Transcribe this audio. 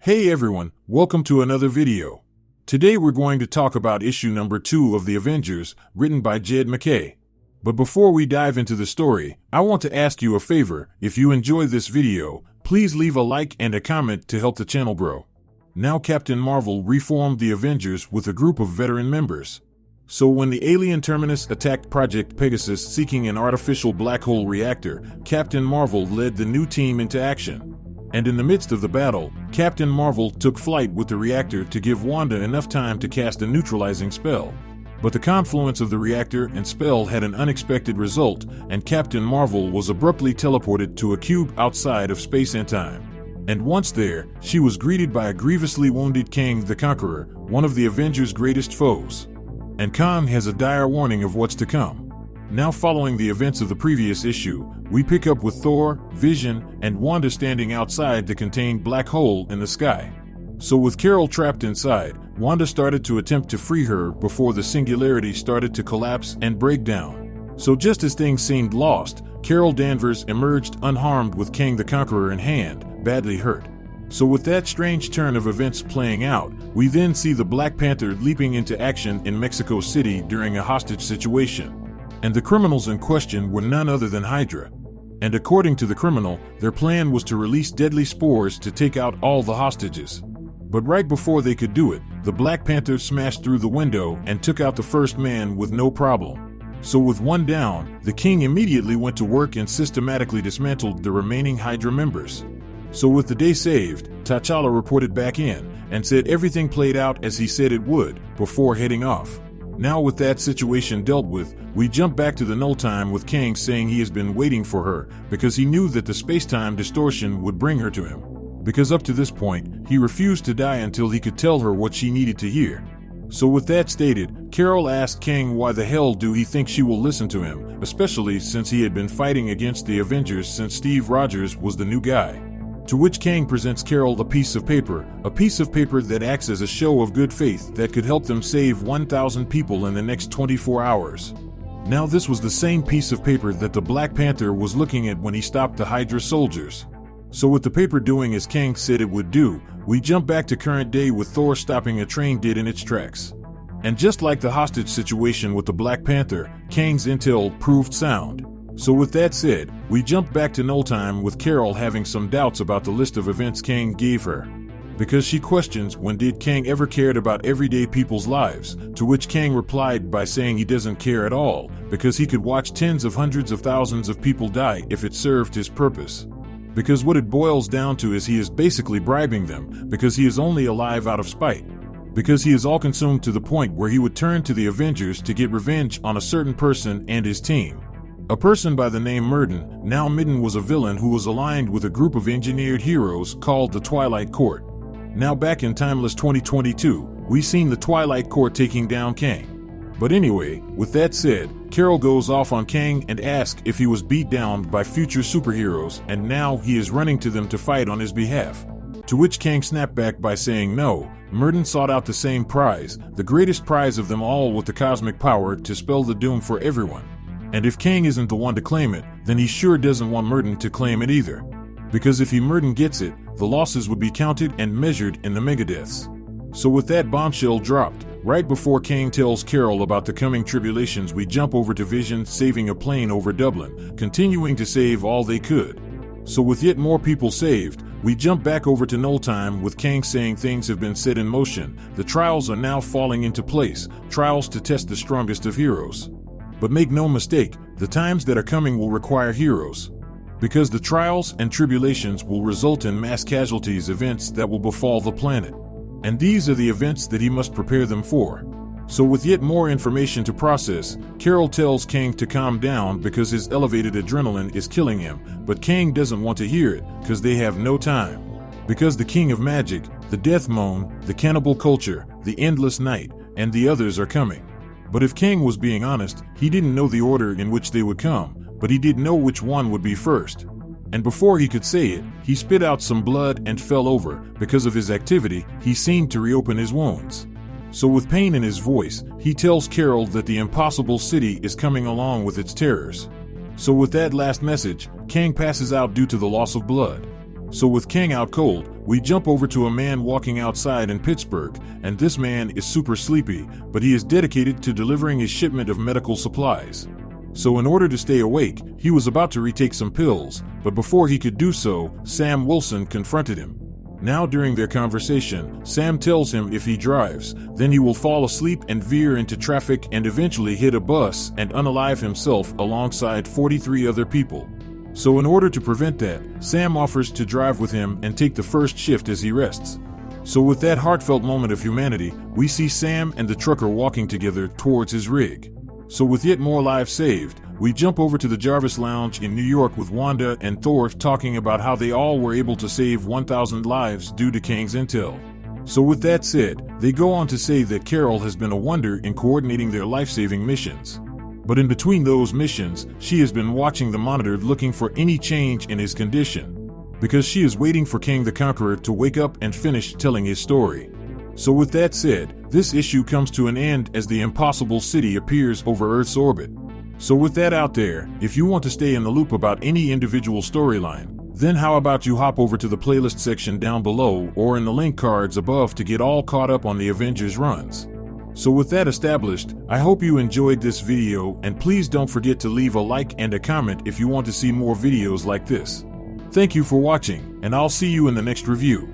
Hey everyone, welcome to another video. Today we're going to talk about issue number 2 of the Avengers, written by Jed Mackay. But before we dive into the story, I want to ask you a favor. If you enjoyed this video, please leave a like and a comment to help the channel grow. Now Captain Marvel reformed the Avengers with a group of veteran members. So when the alien Terminus attacked Project Pegasus seeking an artificial black hole reactor, Captain Marvel led the new team into action. And in the midst of the battle, Captain Marvel took flight with the reactor to give Wanda enough time to cast a neutralizing spell. But the confluence of the reactor and spell had an unexpected result, and Captain Marvel was abruptly teleported to a cube outside of space and time. And once there, she was greeted by a grievously wounded Kang the Conqueror, one of the Avengers' greatest foes. And Kang has a dire warning of what's to come. Now following the events of the previous issue, we pick up with Thor, Vision, and Wanda standing outside the contained black hole in the sky. So with Carol trapped inside, Wanda started to attempt to free her before the singularity started to collapse and break down. So just as things seemed lost, Carol Danvers emerged unharmed with Kang the Conqueror in hand, badly hurt. So with that strange turn of events playing out, we then see the Black Panther leaping into action in Mexico City during a hostage situation. And the criminals in question were none other than Hydra. And according to the criminal, their plan was to release deadly spores to take out all the hostages. But right before they could do it, the Black Panther smashed through the window and took out the first man with no problem. So with one down, the king immediately went to work and systematically dismantled the remaining Hydra members. So with the day saved, T'Challa reported back in and said everything played out as he said it would before heading off. Now with that situation dealt with, we jump back to the null time with Kang saying he has been waiting for her because he knew that the space-time distortion would bring her to him. Because up to this point, he refused to die until he could tell her what she needed to hear. So with that stated, Carol asked Kang why the hell do he think she will listen to him, especially since he had been fighting against the Avengers since Steve Rogers was the new guy. To which Kang presents Carol a piece of paper that acts as a show of good faith that could help them save 1,000 people in the next 24 hours. Now this was the same piece of paper that the Black Panther was looking at when he stopped the Hydra soldiers. So with the paper doing as Kang said it would do, we jump back to current day with Thor stopping a train dead in its tracks. And just like the hostage situation with the Black Panther, Kang's intel proved sound. So with that said, we jump back to null time with Carol having some doubts about the list of events Kang gave her. Because she questions when did Kang ever cared about everyday people's lives, to which Kang replied by saying he doesn't care at all, because he could watch tens of hundreds of thousands of people die if it served his purpose. Because what it boils down to is he is basically bribing them, because he is only alive out of spite. Because he is all consumed to the point where he would turn to the Avengers to get revenge on a certain person and his team. A person by the name Murden. Now Midden was a villain who was aligned with a group of engineered heroes called the Twilight Court. Now back in timeless 2022, we seen the Twilight Court taking down Kang. But anyway, with that said, Carol goes off on Kang and asks if he was beat down by future superheroes and now he is running to them to fight on his behalf. To which Kang snapped back by saying no, Murden sought out the same prize, the greatest prize of them all with the cosmic power to spell the doom for everyone. And if Kang isn't the one to claim it, then he sure doesn't want Murden to claim it either. Because if Murden gets it, the losses would be counted and measured in the megadeaths. So with that bombshell dropped, right before Kang tells Carol about the coming tribulations, we jump over to Vision saving a plane over Dublin, continuing to save all they could. So with yet more people saved, we jump back over to null time with Kang saying things have been set in motion, the trials are now falling into place, trials to test the strongest of heroes. But make no mistake, the times that are coming will require heroes. Because the trials and tribulations will result in mass casualties events that will befall the planet. And these are the events that he must prepare them for. So with yet more information to process, Carol tells Kang to calm down because his elevated adrenaline is killing him, but Kang doesn't want to hear it because they have no time. Because the King of Magic, the Death Moan, the Cannibal Culture, the Endless Night, and the others are coming. But if Kang was being honest, he didn't know the order in which they would come, but he did know which one would be first. And before he could say it, he spit out some blood and fell over. Because of his activity, he seemed to reopen his wounds. So with pain in his voice, he tells Carol that the impossible city is coming along with its terrors. So with that last message, Kang passes out due to the loss of blood. So with Kang out cold, We jump over to a man walking outside in Pittsburgh, and this man is super sleepy, but he is dedicated to delivering his shipment of medical supplies. So in order to stay awake, he was about to retake some pills, but before he could do so, Sam Wilson confronted him. Now during their conversation, Sam tells him if he drives, then he will fall asleep and veer into traffic and eventually hit a bus and unalive himself alongside 43 other people. So in order to prevent that, Sam offers to drive with him and take the first shift as he rests. So with that heartfelt moment of humanity, we see Sam and the trucker walking together towards his rig. So with yet more lives saved, we jump over to the Jarvis Lounge in New York with Wanda and Thor talking about how they all were able to save 1,000 lives due to Kang's intel. So with that said, they go on to say that Carol has been a wonder in coordinating their life-saving missions. But in between those missions, she has been watching the monitor looking for any change in his condition, because she is waiting for Kang the Conqueror to wake up and finish telling his story. So with that said, this issue comes to an end as the impossible city appears over Earth's orbit. So with that out there, if you want to stay in the loop about any individual storyline, then how about you hop over to the playlist section down below or in the link cards above to get all caught up on the Avengers runs. So with that established, I hope you enjoyed this video, and please don't forget to leave a like and a comment if you want to see more videos like this. Thank you for watching, and I'll see you in the next review.